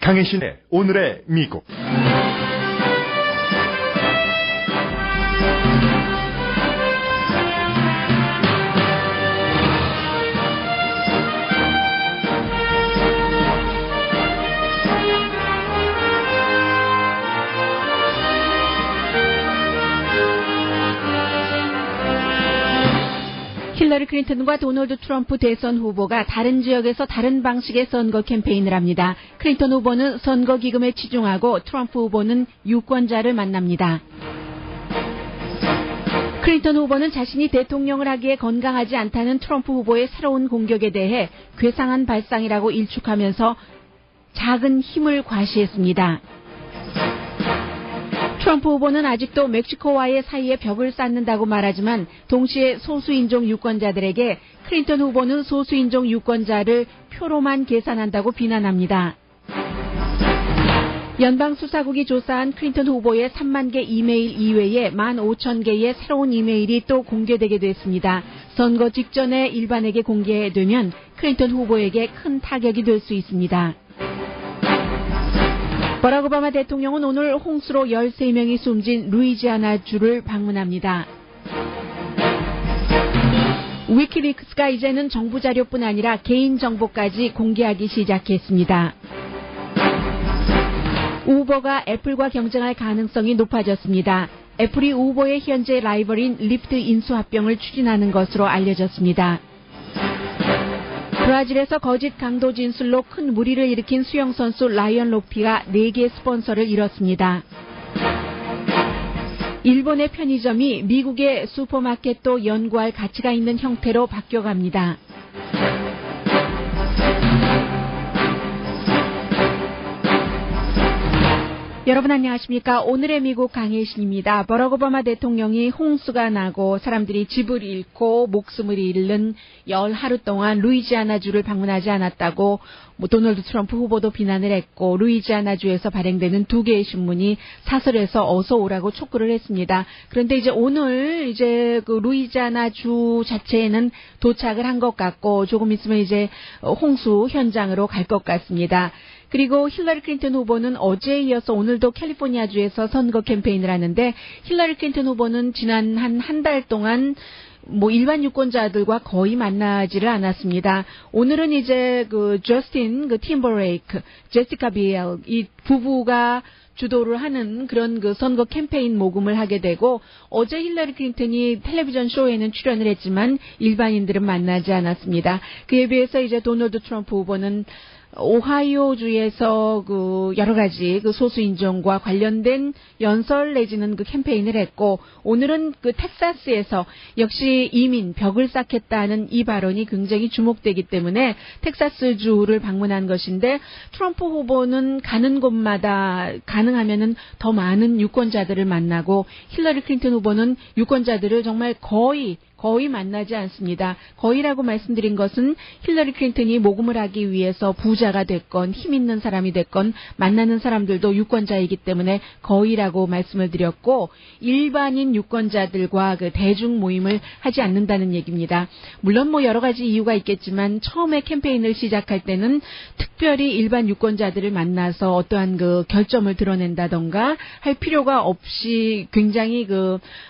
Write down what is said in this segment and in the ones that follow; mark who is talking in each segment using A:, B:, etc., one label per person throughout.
A: 강혜신의 오늘의 미국.
B: 힐러리 클린턴과 도널드 트럼프 대선 후보가 다른 지역에서 다른 방식의 선거 캠페인을 합니다. 클린턴 후보는 선거 기금에 치중하고 트럼프 후보는 유권자를 만납니다. 클린턴 후보는 자신이 대통령을 하기에 건강하지 않다는 트럼프 후보의 새로운 공격에 대해 괴상한 발상이라고 일축하면서 작은 힘을 과시했습니다. 트럼프 후보는 아직도 멕시코와의 사이에 벽을 쌓는다고 말하지만 동시에 소수인종 유권자들에게 클린턴 후보는 소수인종 유권자를 표로만 계산한다고 비난합니다. 연방수사국이 조사한 클린턴 후보의 3만 개 이메일 이외에 15,000개의 새로운 이메일이 또 공개되게 됐습니다. 선거 직전에 일반에게 공개되면 클린턴 후보에게 큰 타격이 될 수 있습니다. 버락 오바마 대통령은 오늘 홍수로 13명이 숨진 루이지아나주를 방문합니다. 위키리크스가 이제는 정부 자료뿐 아니라 개인 정보까지 공개하기 시작했습니다. 우버가 애플과 경쟁할 가능성이 높아졌습니다. 애플이 우버의 현재 라이벌인 리프트 인수합병을 추진하는 것으로 알려졌습니다. 브라질에서 거짓 강도 진술로 큰 무리를 일으킨 수영선수 라이언 로피가 4개 스폰서를 잃었습니다. 일본의 편의점이 미국의 슈퍼마켓도 연구할 가치가 있는 형태로 바뀌어갑니다. 여러분 안녕하십니까? 오늘의 미국 강혜신입니다. 버락 오바마 대통령이 홍수가 나고 사람들이 집을 잃고 목숨을 잃는 열 하루 동안 루이지아나주를 방문하지 않았다고 도널드 트럼프 후보도 비난을 했고 루이지아나주에서 발행되는 2개의 신문이 사설에서 어서 오라고 촉구를 했습니다. 그런데 이제 오늘 그 루이지아나주 자체에는 도착을 한 것 같고 조금 있으면 이제 홍수 현장으로 갈 것 같습니다. 그리고 힐러리 클린턴 후보는 어제에 이어서 오늘도 캘리포니아주에서 선거 캠페인을 하는데 힐러리 클린턴 후보는 지난 한 달 동안 일반 유권자들과 거의 만나지를 않았습니다. 오늘은 이제 저스틴 팀버레이크, 제시카 비엘 이 부부가 주도를 하는 그런 선거 캠페인 모금을 하게 되고 어제 힐러리 클린턴이 텔레비전 쇼에는 출연을 했지만 일반인들은 만나지 않았습니다. 그에 비해서 이제 도널드 트럼프 후보는 오하이오주에서 여러 가지 소수인종과 관련된 연설 내지는 캠페인을 했고 오늘은 텍사스에서 역시 이민 벽을 쌓겠다는 이 발언이 굉장히 주목되기 때문에 텍사스주를 방문한 것인데 트럼프 후보는 가는 곳마다 가능하면은 더 많은 유권자들을 만나고 힐러리 클린턴 후보는 유권자들을 정말 거의 만나지 않습니다. 거의라고 말씀드린 것은 힐러리 클린턴이 모금을 하기 위해서 부자가 됐건 힘 있는 사람이 됐건 만나는 사람들도 유권자이기 때문에 거의라고 말씀을 드렸고 일반인 유권자들과 대중 모임을 하지 않는다는 얘기입니다. 물론 여러 가지 이유가 있겠지만 처음에 캠페인을 시작할 때는 특별히 일반 유권자들을 만나서 어떠한 결점을 드러낸다던가 할 필요가 없이 굉장히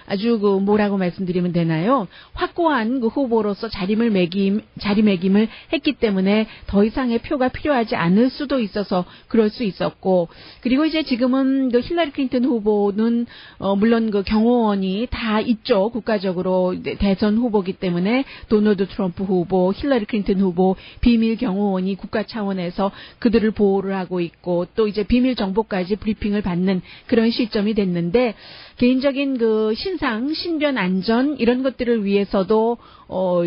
B: 아주 뭐라고 말씀드리면 되나요? 확고한 후보로서 자리매김을 했기 때문에 더 이상의 표가 필요하지 않을 수도 있어서 그럴 수 있었고 그리고 이제 지금은 힐러리 클린턴 후보는 물론 경호원이 다 있죠. 국가적으로 대선 후보기 때문에 도널드 트럼프 후보, 힐러리 클린턴 후보 비밀 경호원이 국가 차원에서 그들을 보호를 하고 있고 또 이제 비밀 정보까지 브리핑을 받는 그런 시점이 됐는데 개인적인 신변 안전 이런 것들을 위해서도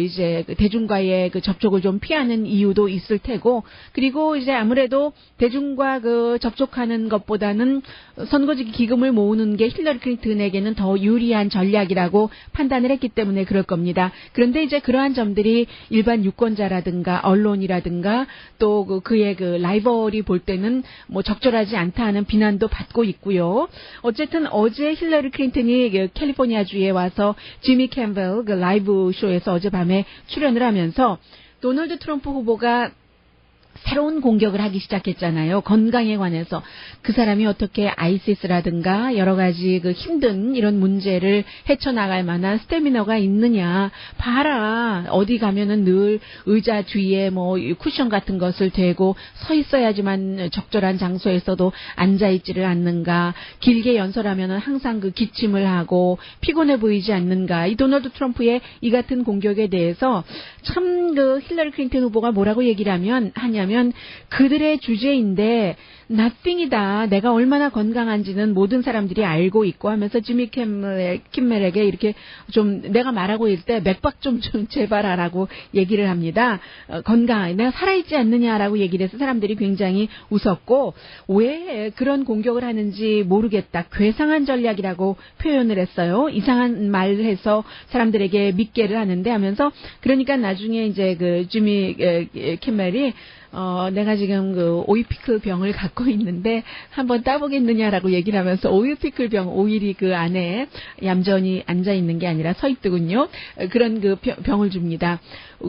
B: 이제 대중과의 접촉을 좀 피하는 이유도 있을 테고 그리고 이제 아무래도 대중과 접촉하는 것보다는 선거직 기금을 모으는 게 힐러리 클린턴에게는 더 유리한 전략이라고 판단을 했기 때문에 그럴 겁니다. 그런데 이제 그러한 점들이 일반 유권자라든가 언론이라든가 또 그의 라이벌이 볼 때는 적절하지 않다 하는 비난도 받고 있고요. 어쨌든 어제 힐러리 클린턴이 캘리포니아주에 와서 지미 캠벨 라이브 쇼에서 어젯밤에 출연을 하면서 도널드 트럼프 후보가 새로운 공격을 하기 시작했잖아요. 건강에 관해서 그 사람이 어떻게 아이시스라든가 여러 가지 그 힘든 이런 문제를 헤쳐나갈 만한 스태미너가 있느냐. 봐라. 어디 가면은 늘 의자 뒤에 뭐 쿠션 같은 것을 대고 서 있어야지만 적절한 장소에서도 앉아있지를 않는가. 길게 연설하면은 항상 그 기침을 하고 피곤해 보이지 않는가. 이 도널드 트럼프의 이 같은 공격에 대해서 참 그 힐러리 클린턴 후보가 뭐라고 얘기를 하냐면 그들의 주제인데 nothing이다. 내가 얼마나 건강한지는 모든 사람들이 알고 있고 하면서 지미 킴멜에게 이렇게 좀 내가 말하고 있을 때 맥박 좀 제발 하라고 얘기를 합니다. 건강하게 내가 살아있지 않느냐라고 얘기를 해서 사람들이 굉장히 웃었고 왜 그런 공격을 하는지 모르겠다. 괴상한 전략이라고 표현을 했어요. 이상한 말을 해서 사람들에게 믿게를 하는데 하면서 그러니까 나중에 이제 그 지미 킴멜이 내가 지금 그 오일 피클 병을 갖고 있는데 한번 따보겠느냐라고 얘기를 하면서 오일 피클 병, 오일이 그 안에 얌전히 앉아 있는 게 아니라 서 있더군요. 그런 그 병을 줍니다.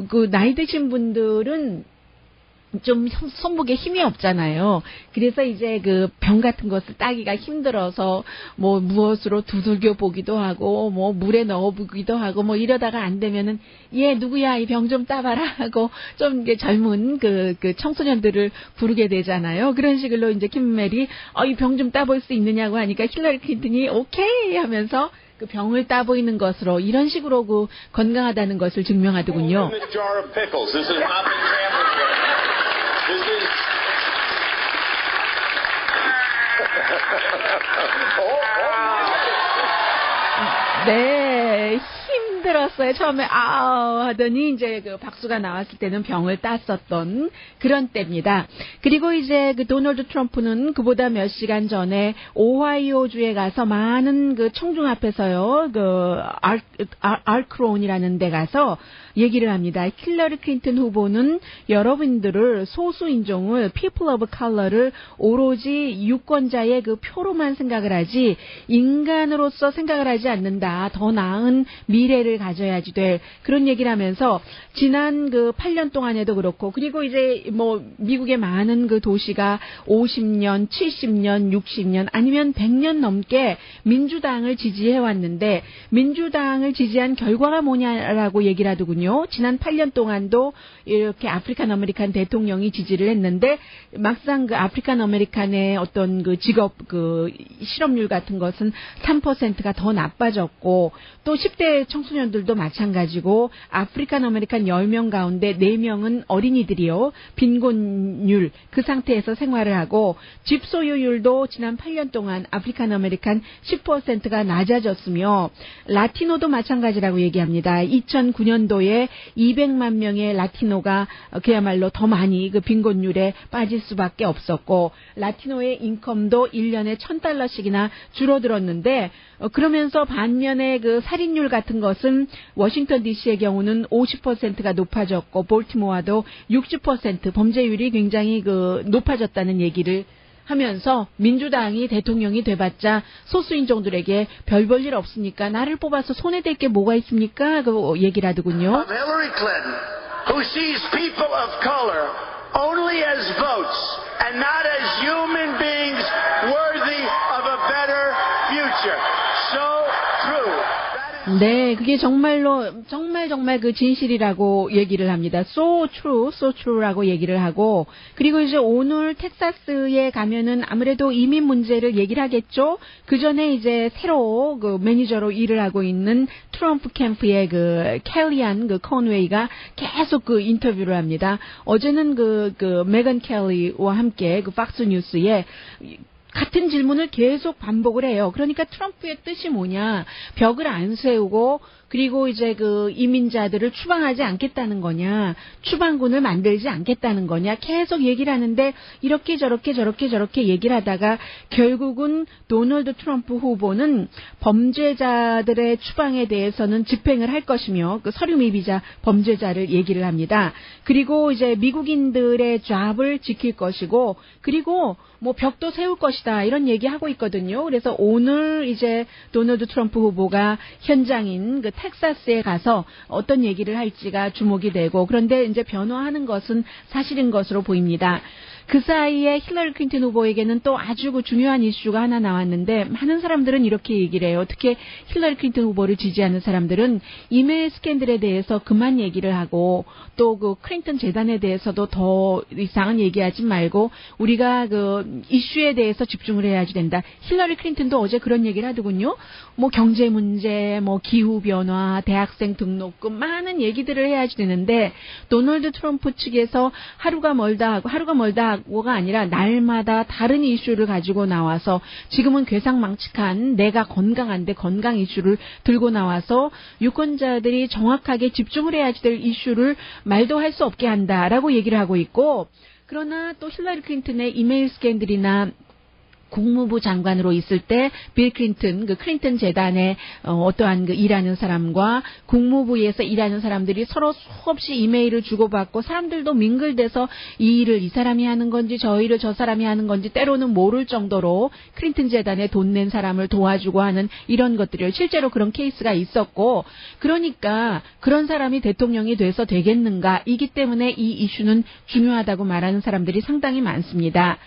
B: 그 나이 드신 분들은 좀 손목에 힘이 없잖아요. 그래서 이제 그 병 같은 것을 따기가 힘들어서 뭐 무엇으로 두들겨 보기도 하고 뭐 물에 넣어 보기도 하고 뭐 이러다가 안 되면은 얘 누구야 이 병 좀 따봐라 하고 좀 이제 젊은 그 청소년들을 부르게 되잖아요. 그런 식으로 이제 킴멜이 이 병 좀 따볼 수 있느냐고 하니까 힐러리 클린턴이 오케이 하면서 그 병을 따보이는 것으로 이런 식으로 그 건강하다는 것을 증명하더군요. 네, 힘들었어요. 처음에 하더니 이제 그 박수가 나왔을 때는 병을 땄었던 그런 때입니다. 그리고 이제 그 도널드 트럼프는 그보다 몇 시간 전에 오하이오주에 가서 많은 그 청중 앞에서요, 그 알크론이라는 데 가서 얘기를 합니다. 힐러리 클린턴 후보는 여러분들을 소수 인종을 people of color를 오로지 유권자의 그 표로만 생각을 하지 인간으로서 생각을 하지 않는다. 더 나은 미래를 가져야지 될 그런 얘기를 하면서 지난 그 8년 동안에도 그렇고 그리고 이제 뭐 미국의 많은 그 도시가 50년, 70년, 60년 아니면 100년 넘게 민주당을 지지해 왔는데 민주당을 지지한 결과가 뭐냐라고 얘기를 하더군요. 지난 8년 동안도 이렇게 아프리칸 아메리칸 대통령이 지지를 했는데 막상 그 아프리칸 아메리칸의 어떤 그 직업 그 실업률 같은 것은 3%가 더 나빠졌고 또 10대 청소년들도 마찬가지고 아프리칸 아메리칸 10명 가운데 4명은 어린이들이요. 빈곤율 그 상태에서 생활을 하고 집 소유율도 지난 8년 동안 아프리칸 아메리칸 10%가 낮아졌으며 라티노도 마찬가지라고 얘기합니다. 2009년도에 200만 명의 라티노가 그야말로 더 많이 그 빈곤율에 빠질 수밖에 없었고 라티노의 인컴도 1년에 $1,000씩이나 줄어들었는데 그러면서 반면에 그 살인율 같은 것은 워싱턴 DC의 경우는 50%가 높아졌고 볼티모어도 60% 범죄율이 굉장히 그 높아졌다는 얘기를 하면서 민주당이 대통령이 돼봤자 소수인종들에게 별 볼 일 없으니까 나를 뽑아서 손에 댈 게 뭐가 있습니까? 그 얘기를 하더군요.
C: Hillary Clinton, who sees people of color only as votes and not as human beings worthy of a better future. So true.
B: 네, 그게 정말 그 진실이라고 얘기를 합니다. So true라고 얘기를 하고, 그리고 이제 오늘 텍사스에 가면은 아무래도 이민 문제를 얘기를 하겠죠? 그 전에 이제 새로 그 매니저로 일을 하고 있는 트럼프 캠프의 그 켈리안 그 컨웨이가 계속 그 인터뷰를 합니다. 어제는 그 메건 켈리와 함께 그 팍스 뉴스에 같은 질문을 계속 반복을 해요. 그러니까 트럼프의 뜻이 뭐냐? 벽을 안 세우고 그리고 이제 그 이민자들을 추방하지 않겠다는 거냐? 추방군을 만들지 않겠다는 거냐? 계속 얘기를 하는데 이렇게 저렇게 얘기를 하다가 결국은 도널드 트럼프 후보는 범죄자들의 추방에 대해서는 집행을 할 것이며 그 서류 미비자 범죄자를 얘기를 합니다. 그리고 이제 미국인들의 잡을 지킬 것이고 그리고 뭐 벽도 세울 것이다 이런 얘기하고 있거든요. 그래서 오늘 이제 도널드 트럼프 후보가 현장인 그 텍사스에 가서 어떤 얘기를 할지가 주목이 되고, 그런데 이제 변호하는 것은 사실인 것으로 보입니다. 그 사이에 힐러리 클린턴 후보에게는 또 아주 중요한 이슈가 하나 나왔는데, 많은 사람들은 이렇게 얘기를 해요. 특히 힐러리 클린턴 후보를 지지하는 사람들은 이메일 스캔들에 대해서 그만 얘기를 하고, 또 그 클린턴 재단에 대해서도 더 이상은 얘기하지 말고 우리가 그 이슈에 대해서 집중을 해야지 된다. 힐러리 클린턴도 어제 그런 얘기를 하더군요. 뭐 경제 문제, 뭐 기후 변화, 대학생 등록금, 많은 얘기들을 해야지 되는데, 도널드 트럼프 측에서 하루가 멀다 하고가 아니라 날마다 다른 이슈를 가지고 나와서, 지금은 괴상망측한 내가 건강한데 건강 이슈를 들고 나와서 유권자들이 정확하게 집중을 해야지 될 이슈를 말도 할 수 없게 한다라고 얘기를 하고 있고, 그러나 또 힐러리 클린턴의 이메일 스캔들이나 국무부 장관으로 있을 때 빌 클린턴, 그 클린턴 재단에 어떠한 그 일하는 사람과 국무부에서 일하는 사람들이 서로 수없이 이메일을 주고받고, 사람들도 밍글돼서 이 일을 이 사람이 하는 건지 저 일을 저 사람이 하는 건지 때로는 모를 정도로 클린턴 재단에 돈 낸 사람을 도와주고 하는 이런 것들을, 실제로 그런 케이스가 있었고, 그러니까 그런 사람이 대통령이 돼서 되겠는가, 이기 때문에 이 이슈는 중요하다고 말하는 사람들이 상당히 많습니다.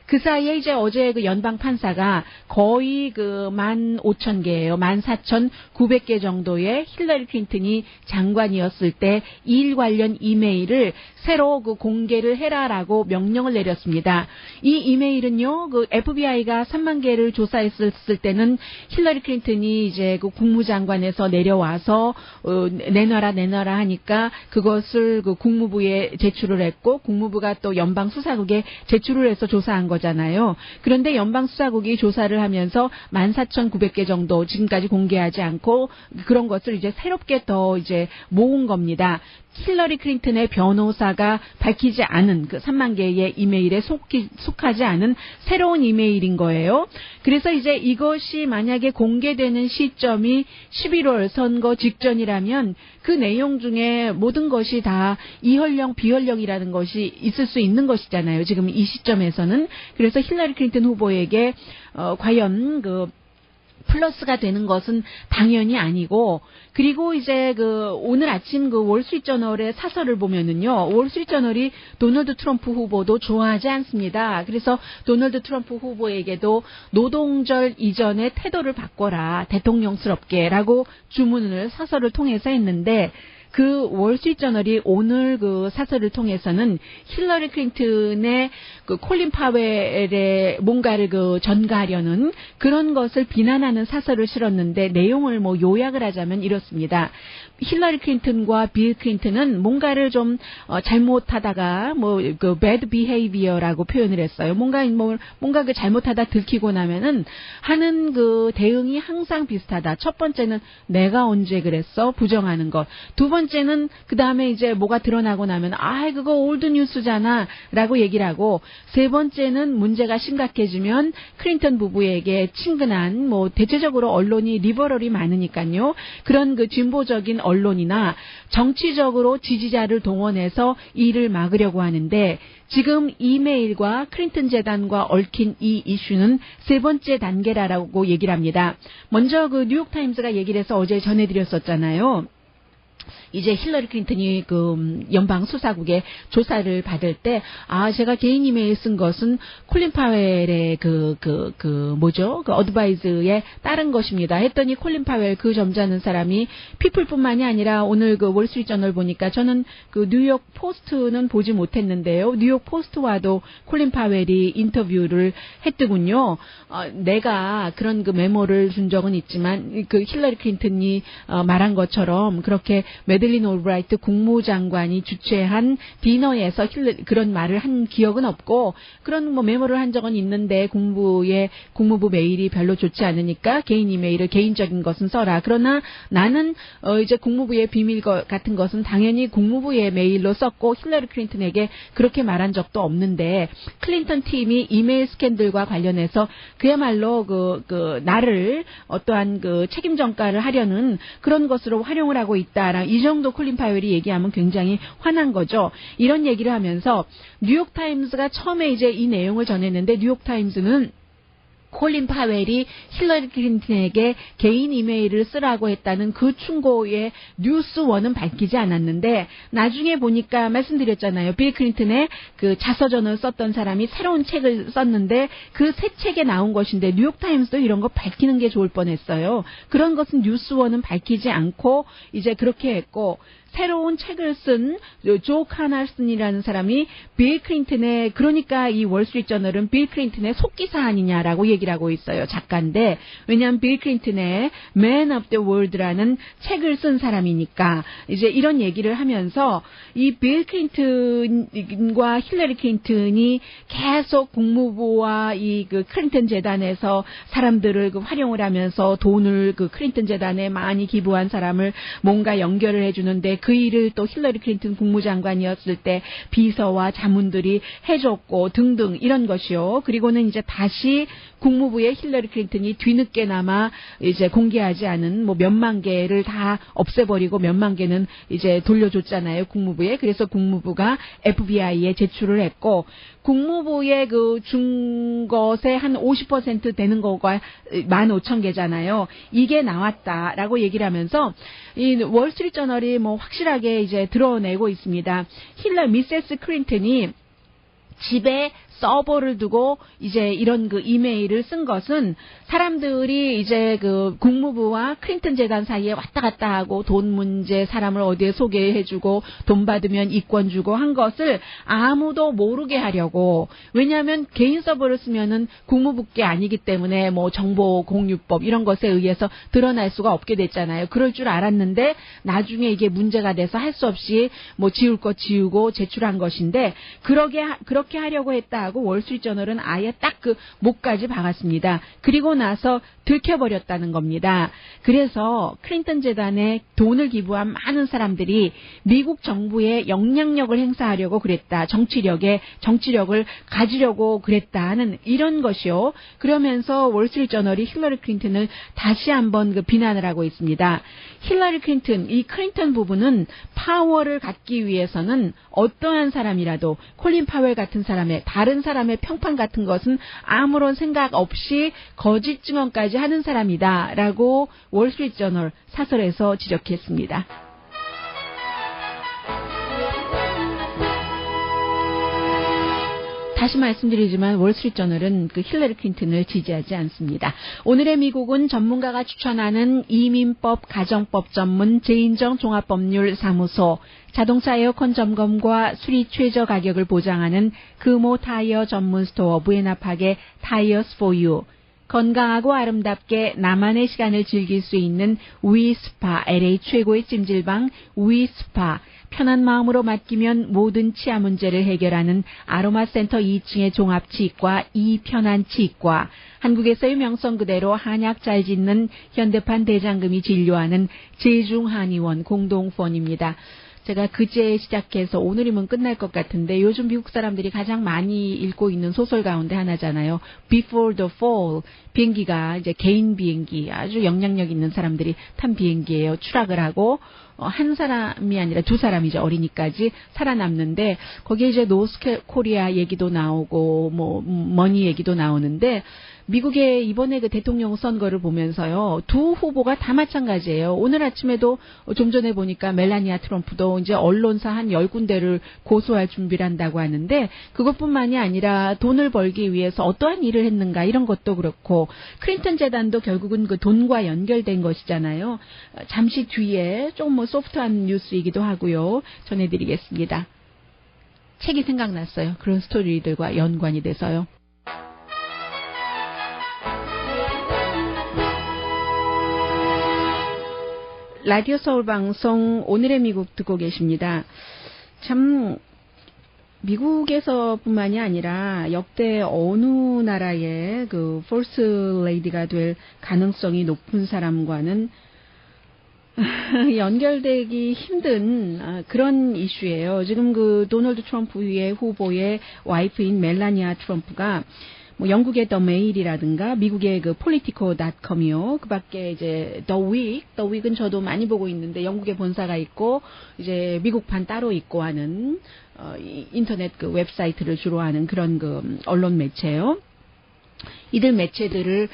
B: 그 사이에 이제 어제 그 연방 판사가 거의 그 15,000개예요. 14,900개 정도의 힐러리 클린턴이 장관이었을 때 일 관련 이메일을 새로 그 공개를 해라라고 명령을 내렸습니다. 이 이메일은요, 그 FBI가 3만 개를 조사했을 때는 힐러리 클린턴이 이제 그 국무장관에서 내려와서 내놔라 하니까 그것을 그 국무부에 제출을 했고, 국무부가 또 연방 수사국에 제출을 해서 조사한 거잖아요. 그런데 연방 수사국이 조사를 하면서 14,900개 정도 지금까지 공개하지 않고 그런 것을 이제 새롭게 더 이제 모은 겁니다. 힐러리 클린턴의 변호사가 밝히지 않은 그 3만 개의 이메일에 속하지 않은 새로운 이메일인 거예요. 그래서 이제 이것이 만약에 공개되는 시점이 11월 선거 직전이라면 그 내용 중에 모든 것이 다 이헌령, 비헌령이라는 것이 있을 수 있는 것이잖아요. 지금 이 시점에서는. 그래서 힐러리 클린턴 후보에게 과연 그 플러스가 되는 것은 당연히 아니고, 그리고 이제 그 오늘 아침 그 월스트리트저널의 사설을 보면은요, 월스트리트저널이 도널드 트럼프 후보도 좋아하지 않습니다. 그래서 도널드 트럼프 후보에게도 노동절 이전에 태도를 바꿔라, 대통령스럽게라고 주문을 사설을 통해서 했는데, 그 월스트리트저널이 오늘 그 사설을 통해서는 힐러리 클린턴의 그 콜린 파웰의 뭔가를 그 전가하려는 그런 것을 비난하는 사설을 실었는데, 내용을 뭐 요약을 하자면 이렇습니다. 힐러리 클린턴과 빌 클린턴은 뭔가를 좀 잘못하다가 뭐 그 bad behavior라고 표현을 했어요. 뭔가 그 잘못하다 들키고 나면은 하는 그 대응이 항상 비슷하다. 첫 번째는 내가 언제 그랬어? 부정하는 것. 두 번째는 그 다음에 이제 뭐가 드러나고 나면 그거 올드 뉴스잖아라고 얘기를 하고, 세 번째는 문제가 심각해지면 클린턴 부부에게 친근한, 뭐 대체적으로 언론이 리버럴이 많으니까요, 그런 그 진보적인 언론이나 정치적으로 지지자를 동원해서 이를 막으려고 하는데, 지금 이메일과 클린턴 재단과 얽힌 이 이슈는 세 번째 단계라고 얘기를 합니다. 먼저 그 뉴욕타임스가 얘기를 해서 어제 전해드렸었잖아요. 이제 힐러리 클린턴이 그 연방 수사국에 조사를 받을 때, 제가 개인 이메일 쓴 것은 콜린 파웰의 그 어드바이즈에 따른 것입니다 했더니, 콜린 파웰 그 점잖은 사람이 피플뿐만이 아니라 오늘 그 월스트리트저널 보니까, 저는 그 뉴욕 포스트는 보지 못했는데요, 뉴욕 포스트와도 콜린 파웰이 인터뷰를 했더군요. 내가 그런 그 메모를 준 적은 있지만 그 힐러리 클린턴이 말한 것처럼 그렇게 매들린 올브라이트 국무장관이 주최한 디너에서 그런 말을 한 기억은 없고, 그런 뭐 메모를 한 적은 있는데 국무부 메일이 별로 좋지 않으니까 개인 이메일을, 개인적인 것은 써라. 그러나 나는 이제 국무부의 비밀 같은 것은 당연히 국무부의 메일로 썼고, 힐러리 클린턴에게 그렇게 말한 적도 없는데, 클린턴 팀이 이메일 스캔들과 관련해서 그야말로 나를 어떠한 그 책임 전가를 하려는 그런 것으로 활용을 하고 있다. 이 정도 콜린 파웰이 얘기하면 굉장히 화난 거죠. 이런 얘기를 하면서 뉴욕타임스가 처음에 이제 이 내용을 전했는데, 뉴욕타임스는 콜린 파웰이 힐러리 클린턴에게 개인 이메일을 쓰라고 했다는 그 충고에 뉴스원은 밝히지 않았는데 나중에 보니까 말씀드렸잖아요. 빌 클린턴의 그 자서전을 썼던 사람이 새로운 책을 썼는데 그 새 책에 나온 것인데 뉴욕타임스도 이런 거 밝히는 게 좋을 뻔했어요. 그런 것은 뉴스원은 밝히지 않고 이제 그렇게 했고 새로운 책을 쓴 조 카날슨이라는 사람이 빌 클린턴의 그러니까 이 월스트리트저널은 빌 클린턴의 속기사 아니냐라고 얘기를 하고 있어요. 작가인데 왜냐하면 빌 클린턴의 Man of the World라는 책을 쓴 사람이니까 이제 이런 얘기를 하면서 이 빌 클린턴과 힐러리 클린턴이 계속 국무부와 이 그 클린턴 재단에서 사람들을 그 활용을 하면서 돈을 그 클린턴 재단에 많이 기부한 사람을 뭔가 연결을 해주는데 그 일을 또 힐러리 클린턴 국무장관이었을 때 비서와 자문들이 해줬고 등등 이런 것이요. 그리고는 이제 다시 국무부에 힐러리 클린턴이 뒤늦게나마 이제 공개하지 않은 뭐 몇만 개를 다 없애버리고 몇만 개는 이제 돌려줬잖아요. 국무부에. 그래서 국무부가 FBI에 제출을 했고 국무부에 그 준 것에 한 50% 되는 거가 15,000개잖아요. 이게 나왔다라고 얘기를 하면서 이 월스트리트저널이 뭐 확실하게 이제 드러내고 있습니다. 미세스 클린턴이 집에 서버를 두고 이제 이런 그 이메일을 쓴 것은 사람들이 이제 그 국무부와 클린턴 재단 사이에 왔다 갔다 하고 돈 문제 사람을 어디에 소개해주고 돈 받으면 이권 주고 한 것을 아무도 모르게 하려고 왜냐하면 개인 서버를 쓰면은 국무부께 아니기 때문에 뭐 정보공유법 이런 것에 의해서 드러날 수가 없게 됐잖아요. 그럴 줄 알았는데 나중에 이게 문제가 돼서 할 수 없이 뭐 지울 것 지우고 제출한 것인데 그렇게 하려고 했다. 하고 월스트리트저널은 아예 딱 그 목까지 박았습니다. 그리고 나서 들켜버렸다는 겁니다. 그래서 클린턴 재단에 돈을 기부한 많은 사람들이 미국 정부의 영향력을 행사하려고 그랬다. 정치력을 가지려고 그랬다 하는 이런 것이요. 그러면서 월스트리트저널이 힐러리 클린턴을 다시 한번 그 비난을 하고 있습니다. 힐러리 클린턴, 이 클린턴 부부는 파워를 갖기 위해서는 어떠한 사람이라도 콜린 파웰 같은 사람의 다른 사람의 평판 같은 것은 아무런 생각 없이 거짓 증언까지 하는 사람이다 라고 월스트리트저널 사설에서 지적했습니다. 다시 말씀드리지만 월스트리트저널은 그 힐러리 클린턴을 지지하지 않습니다. 오늘의 미국은 전문가가 추천하는 이민법 가정법 전문 제인정 종합법률사무소, 자동차 에어컨 점검과 수리 최저 가격을 보장하는 금호 타이어 전문 스토어 부에나팍의 타이어스 포 유, 건강하고 아름답게 나만의 시간을 즐길 수 있는 위스파, LA 최고의 찜질방 위스파, 편한 마음으로 맡기면 모든 치아 문제를 해결하는 아로마센터 2층의 종합치과 이편한치과, 한국에서의 명성 그대로 한약 잘 짓는 현대판 대장금이 진료하는 제중한의원 공동후원입니다. 제가 그제 시작해서 오늘이면 끝날 것 같은데 요즘 미국 사람들이 가장 많이 읽고 있는 소설 가운데 하나잖아요. Before the Fall. 비행기가 이제 개인 비행기, 아주 영향력 있는 사람들이 탄 비행기예요. 추락을 하고 한 사람이 아니라 두 사람이죠. 어린이까지 살아남는데 거기에 이제 노스 코리아 얘기도 나오고 뭐 머니 얘기도 나오는데 미국의 이번에 그 대통령 선거를 보면서요. 두 후보가 다 마찬가지예요. 오늘 아침에도 좀 전에 보니까 멜라니아 트럼프도 이제 언론사 한 10군데를 고소할 준비를 한다고 하는데 그것뿐만이 아니라 돈을 벌기 위해서 어떠한 일을 했는가 이런 것도 그렇고 클린턴 재단도 결국은 그 돈과 연결된 것이잖아요. 잠시 뒤에 조금 뭐 소프트한 뉴스이기도 하고요. 전해드리겠습니다. 책이 생각났어요. 그런 스토리들과 연관이 돼서요. 라디오 서울 방송 오늘의 미국 듣고 계십니다. 참 미국에서뿐만이 아니라 역대 어느 나라의 그 퍼스트 레이디가 될 가능성이 높은 사람과는 연결되기 힘든 그런 이슈예요. 지금 그 도널드 트럼프의 후보의 와이프인 멜라니아 트럼프가 뭐 영국의 더 메일이라든가 미국의 그 politico.com이요. 그밖에 이제 더 윅은 저도 많이 보고 있는데 영국의 본사가 있고 이제 미국판 따로 있고 하는 인터넷 그 웹사이트를 주로 하는 그런 그 언론 매체요. 이들 매체들을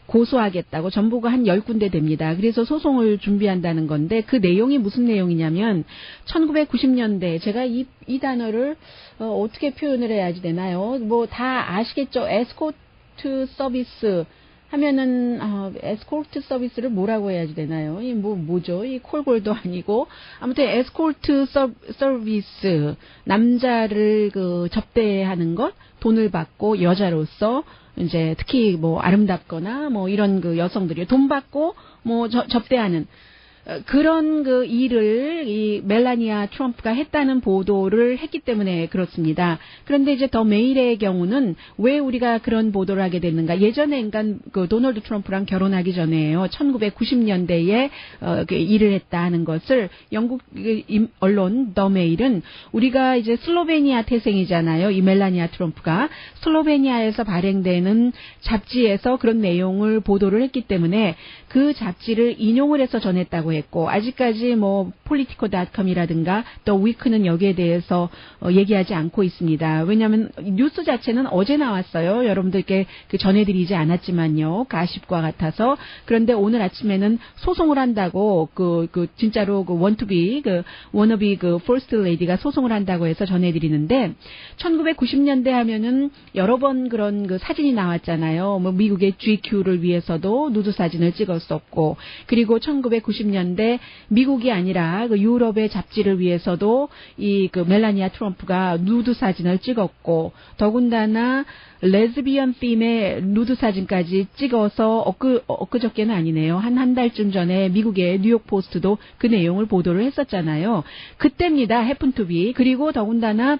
B: 고소하겠다고 정부가 한 10군데 됩니다. 그래서 소송을 준비한다는 건데 그 내용이 무슨 내용이냐면 1990년대 제가 이 단어를 어떻게 표현을 해야지 되나요? 뭐 다 아시겠죠? 에스코트 서비스 하면은 에스코트 서비스를 뭐라고 해야지 되나요? 이 뭐죠? 이 콜골도 아니고 아무튼 에스코트 서비스 남자를 그 접대하는 것 돈을 받고 여자로서 이제 특히 뭐 아름답거나 뭐 이런 그 여성들이 돈 받고 뭐 접대하는 그런 그 일을 이 멜라니아 트럼프가 했다는 보도를 했기 때문에 그렇습니다. 그런데 이제 더 메일의 경우는 왜 우리가 그런 보도를 하게 됐는가? 예전에 그러니까 그 도널드 트럼프랑 결혼하기 전에요. 1990년대에 일을 했다 하는 것을 영국 언론 더 메일은 우리가 이제 슬로베니아 태생이잖아요. 이 멜라니아 트럼프가 슬로베니아에서 발행되는 잡지에서 그런 내용을 보도를 했기 때문에 그 잡지를 인용을 해서 전했다고 했고 아직까지 뭐 폴리티코닷컴이라든가 더 위크는 여기에 대해서 얘기하지 않고 있습니다. 왜냐하면 뉴스 자체는 어제 나왔어요. 여러분들께 그 전해드리지 않았지만요. 가십과 같아서. 그런데 오늘 아침에는 소송을 한다고 진짜로 원투비 워너비 퍼스트 레이디가 소송을 한다고 해서 전해드리는데 1990년대 하면은 여러 번 그런 그 사진이 나왔잖아요. 뭐 미국의 GQ를 위해서도 누드 사진을 찍었었고 그리고 1990년대 미국이 아니라 그 유럽의 잡지를 위해서도 이 그 멜라니아 트럼프가 누드 사진을 찍었고 더군다나 레즈비언 빔의 누드 사진까지 찍어서 엊그저께는 아니네요. 한 달쯤 전에 미국의 뉴욕 포스트도 그 내용을 보도를 했었잖아요. 그때입니다. 해픈 투비. 그리고 더군다나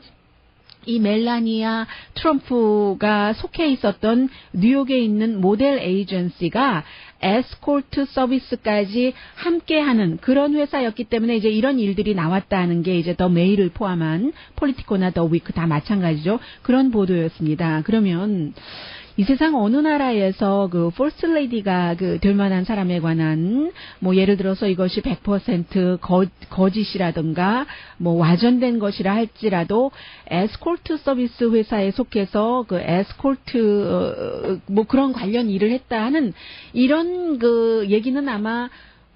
B: 이 멜라니아 트럼프가 속해 있었던 뉴욕에 있는 모델 에이전시가 에스코트 서비스까지 함께하는 그런 회사였기 때문에 이제 이런 일들이 나왔다는 게 이제 더 메일을 포함한 폴리티코나 더 위크 다 마찬가지죠. 그런 보도였습니다. 그러면 이 세상 어느 나라에서 그 퍼스트 레이디가 될 만한 사람에 관한 뭐 예를 들어서 이것이 100% 거짓이라든가 뭐 와전된 것이라 할지라도 에스코트 서비스 회사에 속해서 그 에스코트 뭐 그런 관련 일을 했다 하는 이런 그 얘기는 아마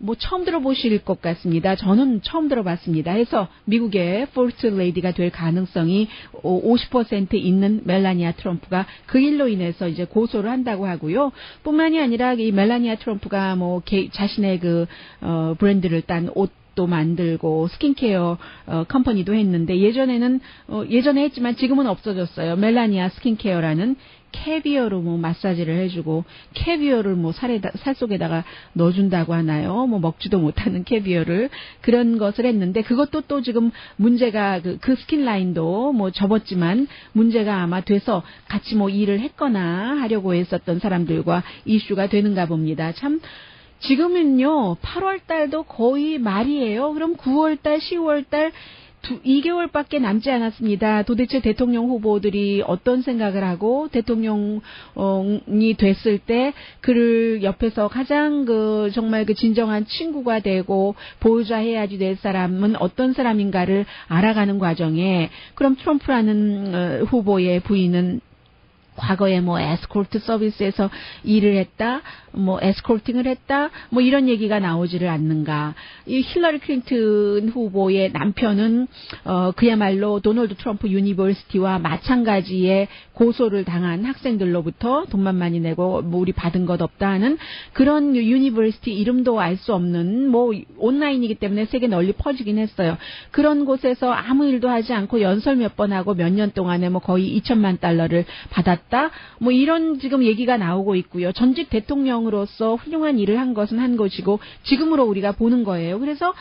B: 뭐 처음 들어보실 것 같습니다. 저는 처음 들어봤습니다. 해서 미국의 퍼스트 레이디가 될 가능성이 50% 있는 멜라니아 트럼프가 그 일로 인해서 이제 고소를 한다고 하고요. 뿐만이 아니라 이 멜라니아 트럼프가 뭐 자신의 그 브랜드를 딴 옷도 만들고 스킨케어 컴퍼니도 했는데 예전에 했지만 지금은 없어졌어요. 멜라니아 스킨케어라는 캐비어로 뭐 마사지를 해주고 캐비어를 뭐 살 속에다가 넣어준다고 하나요? 뭐 먹지도 못하는 캐비어를 그런 것을 했는데 그것도 또 지금 문제가 그 스킨 라인도 뭐 접었지만 문제가 아마 돼서 같이 뭐 일을 했거나 하려고 했었던 사람들과 이슈가 되는가 봅니다. 참. 지금은요 8월 달도 거의 말이에요. 그럼 9월 달, 10월 달 2개월밖에 남지 않았습니다. 도대체 대통령 후보들이 어떤 생각을 하고 대통령이 됐을 때 그를 옆에서 가장 정말 진정한 친구가 되고 보호자해야지 될 사람은 어떤 사람인가를 알아가는 과정에 그럼 트럼프라는 후보의 부인은 과거에 뭐 에스코트 서비스에서 일을 했다, 뭐 에스코팅을 했다, 뭐 이런 얘기가 나오지를 않는가. 이 힐러리 클린턴 후보의 남편은 그야말로 도널드 트럼프 유니버시티와 마찬가지의 고소를 당한 학생들로부터 돈만 많이 내고 뭐 우리 받은 것 없다 하는 그런 유니버시티 이름도 알 수 없는 뭐 온라인이기 때문에 세계 널리 퍼지긴 했어요. 그런 곳에서 아무 일도 하지 않고 연설 몇 번 하고 몇 년 동안에 뭐 거의 $2,000만 받았다. 뭐 이런 지금 얘기가 나오고 있고요. 전직 대통령으로서 훌륭한 일을 한 것은 한 것이고 지금으로 우리가 보는 거예요. 그래서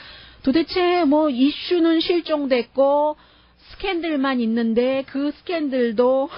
B: 도대체 뭐 이슈는 실종됐고 스캔들만 있는데 그 스캔들도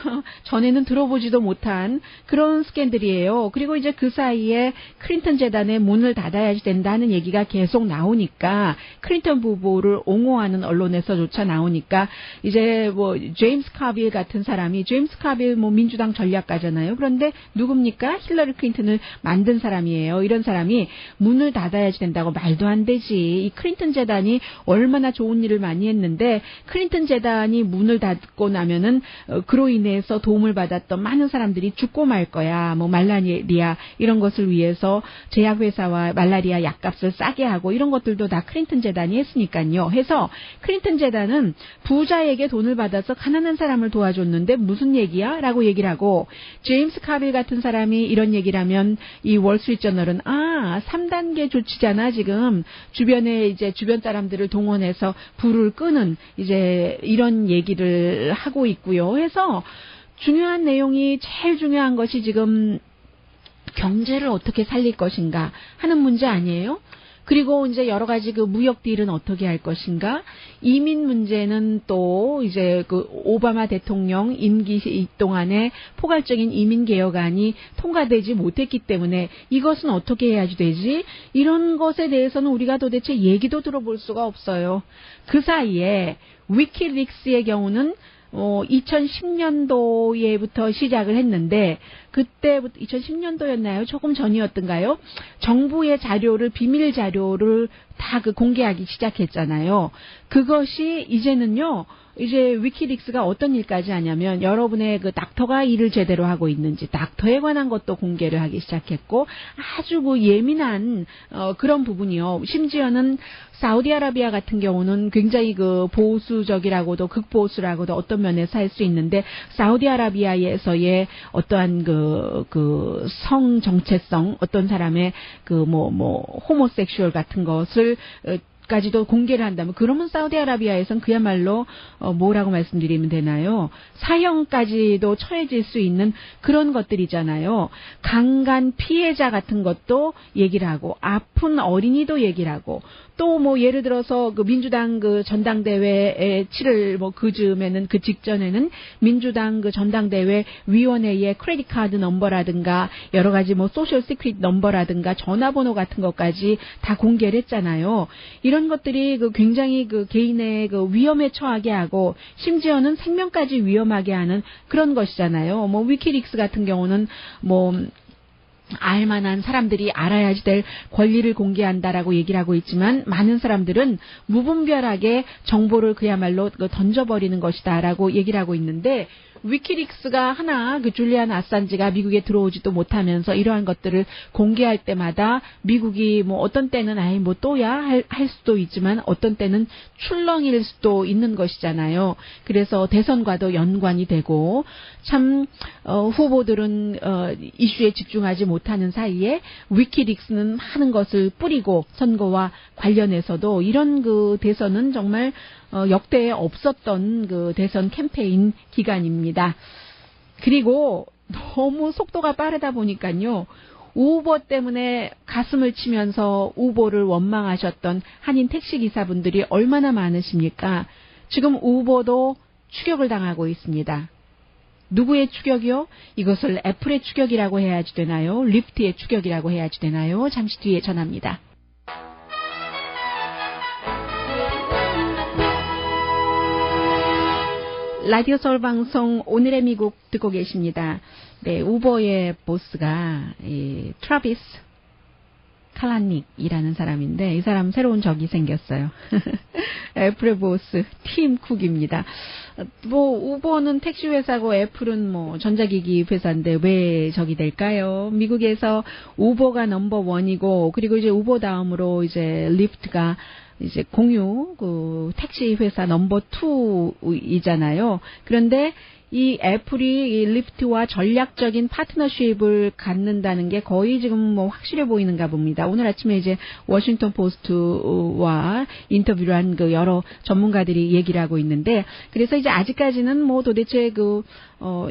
B: 전에는 들어보지도 못한 그런 스캔들이에요. 그리고 이제 그 사이에 클린턴 재단의 문을 닫아야 된다는 얘기가 계속 나오니까 클린턴 후보를 옹호하는 언론에서조차 나오니까 이제 뭐 제임스 카빌 같은 사람이 제임스 카빌 뭐 민주당 전략가잖아요. 그런데 누굽니까? 힐러리 클린턴을 만든 사람이에요. 이런 사람이 문을 닫아야 된다고 말도 안 되지. 이 클린턴 재단이 얼마나 좋은 일을 많이 했는데 클린턴 재단 재단이 문을 닫고 나면은 그로 인해서 도움을 받았던 많은 사람들이 죽고 말 거야. 뭐 말라리아 이런 것을 위해서 제약회사와 말라리아 약값을 싸게 하고 이런 것들도 다 클린턴 재단이 했으니까요. 해서 클린턴 재단은 부자에게 돈을 받아서 가난한 사람을 도와줬는데 무슨 얘기야? 라고 얘기를 하고, 제임스 카빌 같은 사람이 이런 얘기를 하면 이 월스트리트저널은 3단계 조치잖아. 지금 주변에 이제 주변 사람들을 동원해서 불을 끄는 이제 이런 얘기를 하고 있고요. 해서 중요한 내용이, 제일 중요한 것이 지금 경제를 어떻게 살릴 것인가 하는 문제 아니에요? 그리고 이제 여러 가지 그 무역 딜은 어떻게 할 것인가? 이민 문제는 또 이제 그 오바마 대통령 임기 동안에 포괄적인 이민 개혁안이 통과되지 못했기 때문에 이것은 어떻게 해야지 되지? 이런 것에 대해서는 우리가 도대체 얘기도 들어볼 수가 없어요. 그 사이에 위키릭스의 경우는 2010년도에부터 시작을 했는데, 그때부터 2010년도였나요? 조금 전이었던가요? 정부의 자료를, 비밀 자료를 다 공개하기 시작했잖아요. 그것이 이제는요, 이제 위키릭스가 어떤 일까지 하냐면, 여러분의 그 닥터가 일을 제대로 하고 있는지, 닥터에 관한 것도 공개를 하기 시작했고, 아주 그 예민한 그런 부분이요. 심지어는 사우디아라비아 같은 경우는 굉장히 그 보수적이라고도, 극보수라고도 어떤 면에서 할 수 있는데, 사우디아라비아에서의 어떠한 그 성 정체성, 어떤 사람의 호모섹슈얼 같은 것을 까지도 공개를 한다면, 그러면 사우디아라비아에선 그야말로 뭐라고 말씀드리면 되나요? 사형까지도 처해질 수 있는 그런 것들이잖아요. 강간 피해자 같은 것도 얘기를 하고, 아픈 어린이도 얘기를 하고, 또 뭐 예를 들어서 그 민주당 그 전당대회에 치를 그 즈음에는, 그 직전에는 민주당 그 전당대회 위원회의 크레딧 카드 넘버라든가 여러 가지 소셜 시크릿 넘버라든가 전화번호 같은 것까지 다 공개를 했잖아요. 이런 것들이 굉장히 개인의 위험에 처하게 하고, 심지어는 생명까지 위험하게 하는 그런 것이잖아요. 위키릭스 같은 경우는 알만한 사람들이 알아야지 될 권리를 공개한다라고 얘기를 하고 있지만, 많은 사람들은 무분별하게 정보를 그야말로 던져버리는 것이다라고 얘기를 하고 있는데, 위키릭스가 하나 줄리안 아산지가 미국에 들어오지도 못하면서 이러한 것들을 공개할 때마다 미국이 어떤 때는 또야 할 수도 있지만 어떤 때는 출렁일 수도 있는 것이잖아요. 그래서 대선과도 연관이 되고, 참 후보들은 이슈에 집중하지 못하는 사이에 위키릭스는 많은 것을 뿌리고, 선거와 관련해서도 이런 대선은 정말 역대에 없었던 대선 캠페인 기간입니다. 그리고 너무 속도가 빠르다 보니까요, 우버 때문에 가슴을 치면서 우버를 원망하셨던 한인 택시기사분들이 얼마나 많으십니까? 지금 우버도 추격을 당하고 있습니다. 누구의 추격이요? 이것을 애플의 추격이라고 해야지 되나요? 리프트의 추격이라고 해야지 되나요? 잠시 뒤에 전합니다. 라디오 서울 방송 오늘의 미국 듣고 계십니다. 네, 우버의 보스가 트라비스 칼라닉이라는 사람인데, 이 사람 새로운 적이 생겼어요. 애플의 보스 팀 쿡입니다. 우버는 택시 회사고 애플은 전자기기 회사인데 왜 적이 될까요? 미국에서 우버가 넘버 1이고, 그리고 이제 우버 다음으로 이제 리프트가 이제 공유 택시 회사 넘버 2이잖아요. 그런데 이 애플이 이 리프트와 전략적인 파트너십을 갖는다는 게 거의 지금 확실해 보이는가 봅니다. 오늘 아침에 이제 워싱턴 포스트와 인터뷰를 한 여러 전문가들이 얘기를 하고 있는데, 그래서 이제 아직까지는 도대체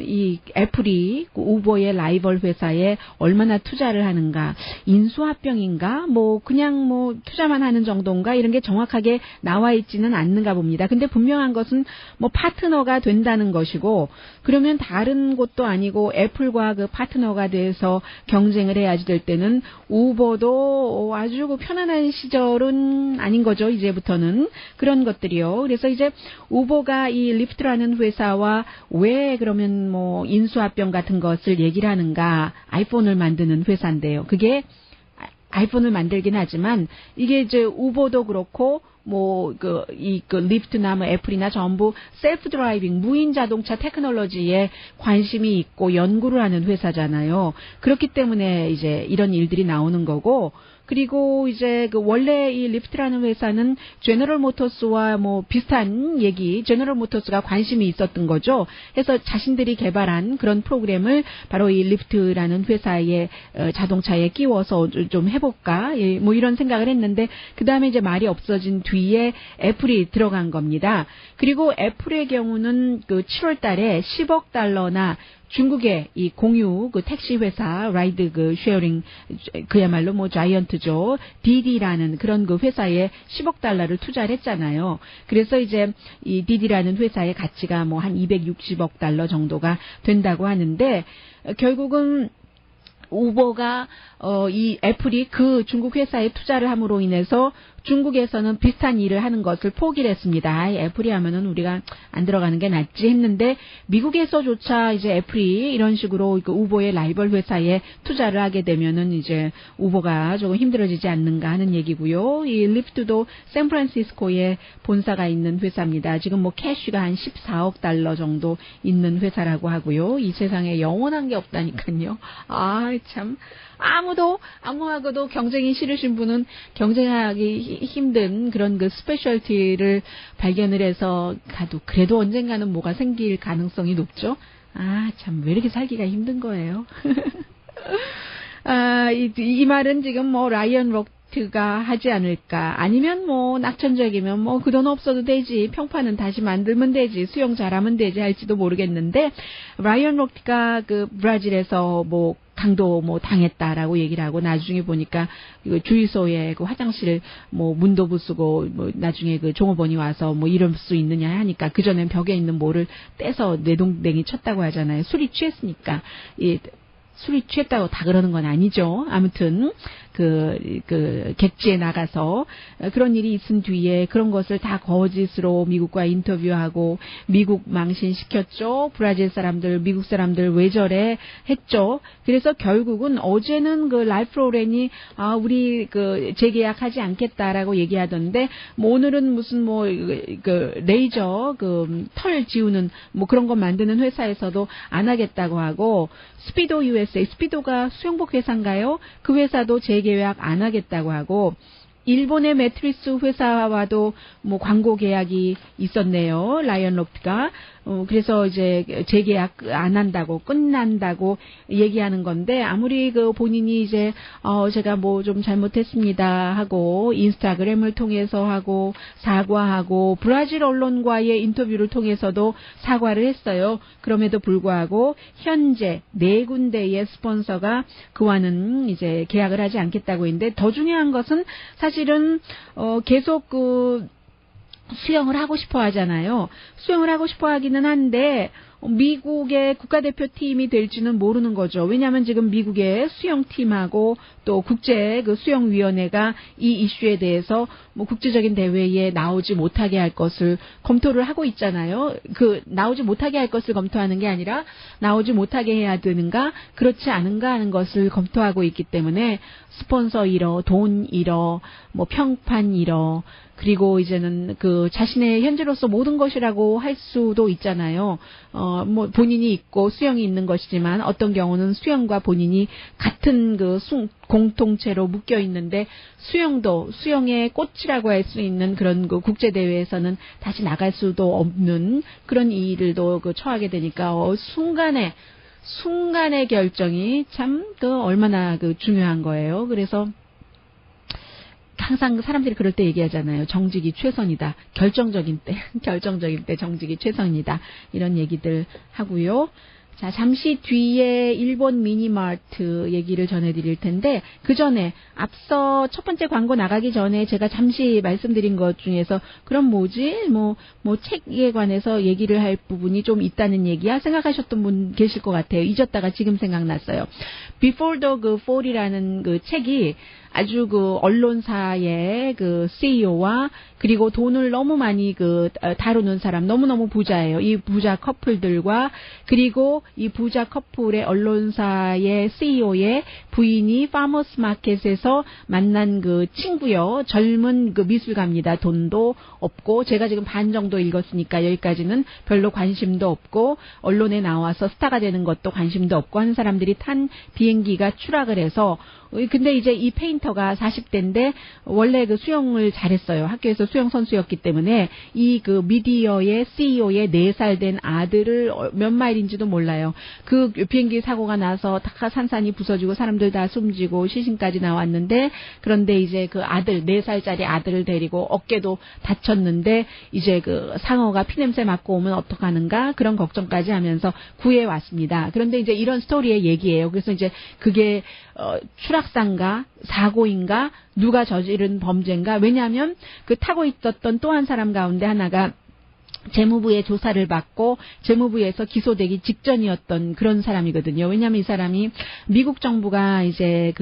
B: 이 애플이 우버의 라이벌 회사에 얼마나 투자를 하는가, 인수합병인가, 그냥 투자만 하는 정도인가, 이런 게 정확하게 나와 있지는 않는가 봅니다. 근데 분명한 것은 파트너가 된다는 것이고, 그러면 다른 곳도 아니고 애플과 파트너가 돼서 경쟁을 해야지 될 때는 우버도 아주 편안한 시절은 아닌 거죠. 이제부터는 그런 것들이요. 그래서 이제 우버가 이 리프트라는 회사와 왜 그러면 인수합병 같은 것을 얘기를 하는가. 아이폰을 만드는 회사인데요. 그게 아이폰을 만들긴 하지만 이게 이제 우버도 그렇고 리프트나 뭐 애플이나 전부 셀프 드라이빙, 무인 자동차 테크놀로지에 관심이 있고 연구를 하는 회사잖아요. 그렇기 때문에 이제 이런 일들이 나오는 거고, 그리고 이제 원래 이 리프트라는 회사는 제너럴 모터스와 뭐 비슷한 얘기, 제너럴 모터스가 관심이 있었던 거죠. 그래서 자신들이 개발한 그런 프로그램을 바로 이 리프트라는 회사의 자동차에 끼워서 좀 해볼까, 뭐 이런 생각을 했는데, 그 다음에 이제 말이 없어진 뒤에 애플이 들어간 겁니다. 그리고 애플의 경우는 7월 달에 10억 달러나 중국의 이 공유 택시 회사 라이드 쉐어링, 그야말로 뭐 자이언트죠. 디디라는 그런 회사에 10억 달러를 투자를 했잖아요. 그래서 이제 이 디디라는 회사의 가치가 뭐 한 260억 달러 정도가 된다고 하는데, 결국은 우버가 이 애플이 그 중국 회사에 투자를 함으로 인해서 중국에서는 비슷한 일을 하는 것을 포기를 했습니다. 애플이 하면은 우리가 안 들어가는 게 낫지 했는데, 미국에서조차 이제 애플이 이런 식으로 우버의 라이벌 회사에 투자를 하게 되면은 이제 우버가 조금 힘들어지지 않는가 하는 얘기고요. 이 리프트도 샌프란시스코에 본사가 있는 회사입니다. 지금 뭐 캐시가 한 14억 달러 정도 있는 회사라고 하고요. 이 세상에 영원한 게 없다니까요. 참. 아무하고도 경쟁이 싫으신 분은 경쟁하기 힘든 그런 스페셜티를 발견을 해서 가도 그래도 언젠가는 뭐가 생길 가능성이 높죠. 참, 왜 이렇게 살기가 힘든 거예요. 이 말은 지금 뭐 라이언 록트가 하지 않을까, 아니면 뭐 낙천적이면 뭐 그 돈 없어도 되지, 평판은 다시 만들면 되지, 수영 잘하면 되지 할지도 모르겠는데, 라이언 록트가 브라질에서 뭐 강도 뭐 당했다라고 얘기를 하고, 나중에 보니까 주유소에 화장실 뭐 문도 부수고, 뭐 나중에 종업원이 와서 뭐 이럴 수 있느냐 하니까 그전엔 벽에 있는 뭐를 떼서 뇌동댕이 쳤다고 하잖아요. 술이 취했으니까. 술이 취했다고 다 그러는 건 아니죠. 아무튼 객지에 나가서 그런 일이 있은 뒤에 그런 것을 다 거짓으로 미국과 인터뷰하고 미국 망신시켰죠. 브라질 사람들, 미국 사람들 왜 저래 했죠. 그래서 결국은 어제는 랄프 로렌이 우리 재계약하지 않겠다라고 얘기하던데, 뭐 오늘은 무슨 뭐 레이저 털 지우는 뭐 그런 거 만드는 회사에서도 안 하겠다고 하고, 스피도 USA, 스피도가 수영복 회사인가요? 그 회사도 재계약 안 하겠다고 하고, 일본의 매트리스 회사와도 뭐 광고 계약이 있었네요. 라이언 록트가. 그래서 이제 재계약 안 한다고, 끝난다고 얘기하는 건데, 아무리 본인이 이제 제가 뭐 좀 잘못했습니다 하고 인스타그램을 통해서 하고 사과하고 브라질 언론과의 인터뷰를 통해서도 사과를 했어요. 그럼에도 불구하고 현재 4군데의 스폰서가 그와는 이제 계약을 하지 않겠다고 했는데, 더 중요한 것은 사실은 계속 수영을 하고 싶어 하잖아요. 수영을 하고 싶어 하기는 한데 미국의 국가대표팀이 될지는 모르는 거죠. 왜냐하면 지금 미국의 수영팀하고 또 국제 수영위원회가 이 이슈에 대해서 뭐 국제적인 대회에 나오지 못하게 할 것을 검토를 하고 있잖아요. 나오지 못하게 할 것을 검토하는 게 아니라 나오지 못하게 해야 되는가, 그렇지 않은가 하는 것을 검토하고 있기 때문에 스폰서 잃어, 돈 잃어, 뭐 평판 잃어, 그리고 이제는 자신의 현재로서 모든 것이라고 할 수도 있잖아요. 뭐 본인이 있고 수영이 있는 것이지만 어떤 경우는 수영과 본인이 같은 공통체로 묶여 있는데, 수영의 꽃이라고 할 수 있는 그런 국제 대회에서는 다시 나갈 수도 없는 그런 일을도 처하게 되니까 순간의 결정이 참 얼마나 중요한 거예요. 그래서 항상 사람들이 그럴 때 얘기하잖아요. 정직이 최선이다. 결정적인 때 정직이 최선이다. 이런 얘기들 하고요. 자, 잠시 뒤에 일본 미니마트 얘기를 전해드릴 텐데, 그 전에 앞서 첫 번째 광고 나가기 전에 제가 잠시 말씀드린 것 중에서 그럼 뭐지? 뭐 책에 관해서 얘기를 할 부분이 좀 있다는 얘기야? 생각하셨던 분 계실 것 같아요. 잊었다가 지금 생각났어요. Before the Fall이라는 책이 아주 언론사의 CEO와 그리고 돈을 너무 많이 다루는 사람, 너무너무 부자예요. 이 부자 커플들과 그리고 그리고 이 부자 커플의 언론사의 CEO의 부인이 파머스 마켓에서 만난 그 친구요. 젊은 그 미술가입니다. 돈도 없고 제가 지금 반 정도 읽었으니까 여기까지는 별로 관심도 없고 언론에 나와서 스타가 되는 것도 관심도 없고 하는 사람들이 탄 비행기가 추락을 해서 근데 이제 이 페인터가 40대인데 원래 그 수영을 잘했어요. 학교에서 수영 선수였기 때문에 이 그 미디어의 CEO의 4살 된 아들을 몇 마일인지도 몰라요. 그 비행기 사고가 나서 다 산산이 부서지고 사람들 다 숨지고 시신까지 나왔는데 그런데 이제 그 아들 4살짜리 아들을 데리고 어깨도 다쳤는데 이제 그 상어가 피냄새 맡고 오면 어떡하는가 그런 걱정까지 하면서 구해 왔습니다. 그런데 이제 이런 스토리의 얘기예요. 그래서 이제 그게 추락사인가 사고인가 누가 저지른 범죄인가 왜냐하면 그 타고 있었던 또 한 사람 가운데 하나가 재무부의 조사를 받고 재무부에서 기소되기 직전이었던 그런 사람이거든요. 왜냐하면 이 사람이 미국 정부가 이제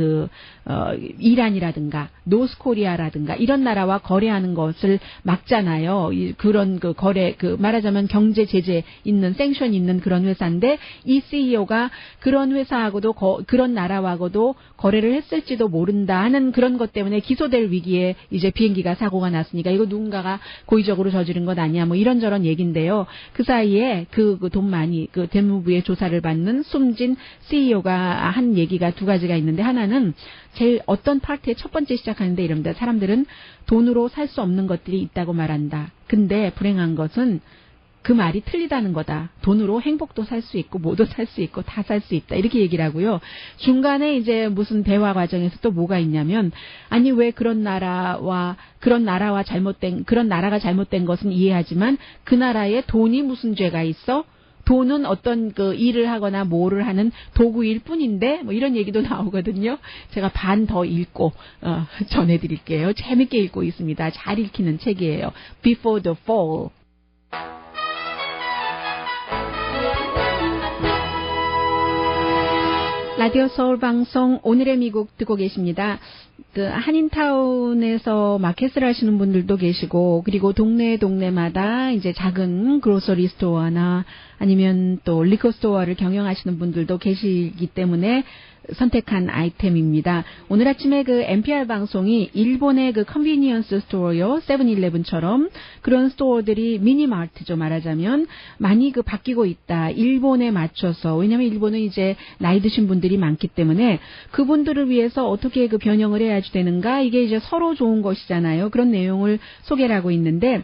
B: 이란이라든가 노스코리아라든가 이런 나라와 거래하는 것을 막잖아요. 그런 그 거래 말하자면 경제 제재 있는 생션 있는 그런 회사인데 이 CEO가 그런 회사하고도 그런 나라하고도 거래를 했을지도 모른다 하는 그런 것 때문에 기소될 위기에 이제 비행기가 사고가 났으니까 이거 누군가가 고의적으로 저지른 것 아니야 뭐 이런저런 얘기인데요. 그 사이에 그 돈 많이 재무부의 조사를 받는 숨진 CEO가 한 얘기가 두 가지가 있는데 하나는 제일 어떤 파트의 첫 번째 시작하는데 이럽니다. 사람들은 돈으로 살 수 없는 것들이 있다고 말한다. 근데 불행한 것은 그 말이 틀리다는 거다. 돈으로 행복도 살 수 있고 뭐도 살 수 있고 다 살 수 있다. 이렇게 얘기를 하고요. 중간에 이제 무슨 대화 과정에서 또 뭐가 있냐면 아니 왜 그런 나라가 잘못된 것은 이해하지만 그 나라에 돈이 무슨 죄가 있어? 돈은 어떤 그 일을 하거나 뭐를 하는 도구일 뿐인데 뭐 이런 얘기도 나오거든요. 제가 반 더 읽고 전해드릴게요. 재밌게 읽고 있습니다. 잘 읽히는 책이에요. Before the Fall. 라디오 서울 방송 오늘의 미국 듣고 계십니다. 그 한인타운에서 마켓을 하시는 분들도 계시고 그리고 동네마다 이제 작은 그로서리 스토어나 아니면 또 리커 스토어를 경영하시는 분들도 계시기 때문에 선택한 아이템입니다. 오늘 아침에 그 NPR 방송이 일본의 그 컨비니언스 스토어요, 세븐일레븐처럼 그런 스토어들이 미니마트죠 말하자면 많이 그 바뀌고 있다. 일본에 맞춰서 왜냐하면 일본은 이제 나이 드신 분들이 많기 때문에 그분들을 위해서 어떻게 그 변형을 해야지 되는가 이게 이제 서로 좋은 것이잖아요. 그런 내용을 소개를 하고 있는데.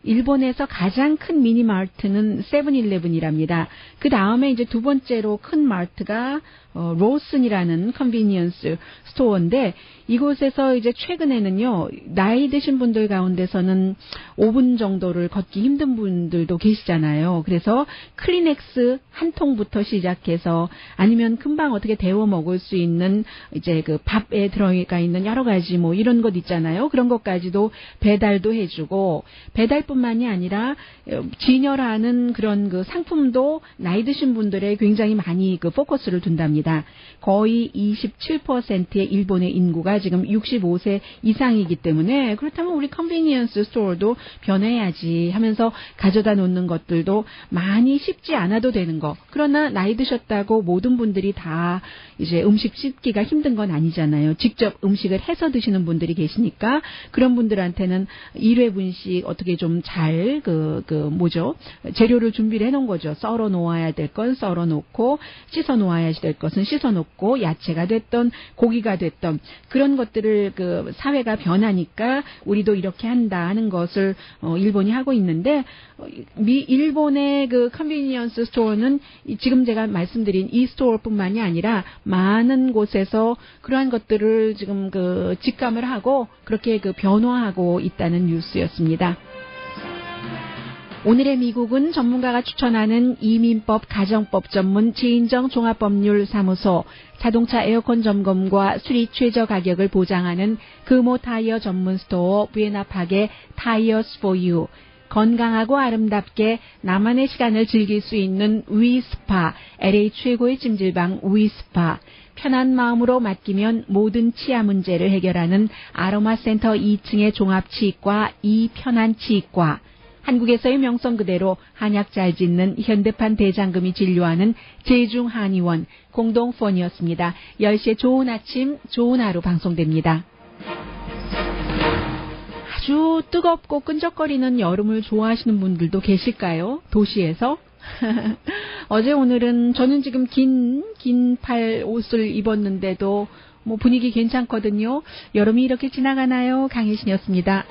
B: 일본에서 가장 큰 미니마트는 세븐일레븐이랍니다. 그 다음에 이제 두 번째로 큰 마트가 로슨이라는 컨비니언스 스토어인데 이곳에서 이제 최근에는요 나이 드신 분들 가운데서는 5분 정도를 걷기 힘든 분들도 계시잖아요. 그래서 클리넥스 한 통부터 시작해서 아니면 금방 어떻게 데워 먹을 수 있는 이제 그 밥에 들어가 있는 여러 가지 뭐 이런 것 있잖아요. 그런 것까지도 배달도 해주고 배달뿐만이 아니라 진열하는 그런 그 상품도 나이 드신 분들의 굉장히 많이 그 포커스를 둔답니다. 거의 27%의 일본의 인구가 지금 65세 이상이기 때문에 그렇다면 우리 컨비니언스 스토어도 변해야지 하면서 가져다 놓는 것들도 많이 씹지 않아도 되는 거. 그러나 나이 드셨다고 모든 분들이 다 이제 음식 씹기가 힘든 건 아니잖아요. 직접 음식을 해서 드시는 분들이 계시니까 그런 분들한테는 1회분씩 어떻게 좀 잘 재료를 준비를 해놓은 거죠. 썰어 놓아야 될 건 썰어 놓고 씻어 놓아야 될 것은 씻어 놓고 야채가 됐던 고기가 됐던 그런 것들을 그 사회가 변하니까 우리도 이렇게 한다 하는 것을 일본이 하고 있는데 일본의 그 컨비니언스 스토어는 지금 제가 말씀드린 이 스토어뿐만이 아니라 많은 곳에서 그러한 것들을 지금 그 직감을 하고 그렇게 그 변화하고 있다는 뉴스였습니다. 오늘의 미국은 전문가가 추천하는 이민법, 가정법 전문 최인정 종합법률사무소, 자동차 에어컨 점검과 수리 최저 가격을 보장하는 금호 타이어 전문 스토어 부에나팍의 Tires for You, 건강하고 아름답게 나만의 시간을 즐길 수 있는 위스파, LA 최고의 찜질방 위스파, 편한 마음으로 맡기면 모든 치아 문제를 해결하는 아로마센터 2층의 종합치과 이편한치과, 한국에서의 명성 그대로 한약 잘 짓는 현대판 대장금이 진료하는 제중한의원 공동펀이었습니다. 10시에 좋은 아침, 좋은 하루 방송됩니다. 아주 뜨겁고 끈적거리는 여름을 좋아하시는 분들도 계실까요? 도시에서? 어제 오늘은 저는 지금 긴 팔 옷을 입었는데도 뭐 분위기 괜찮거든요. 여름이 이렇게 지나가나요? 강혜신이었습니다.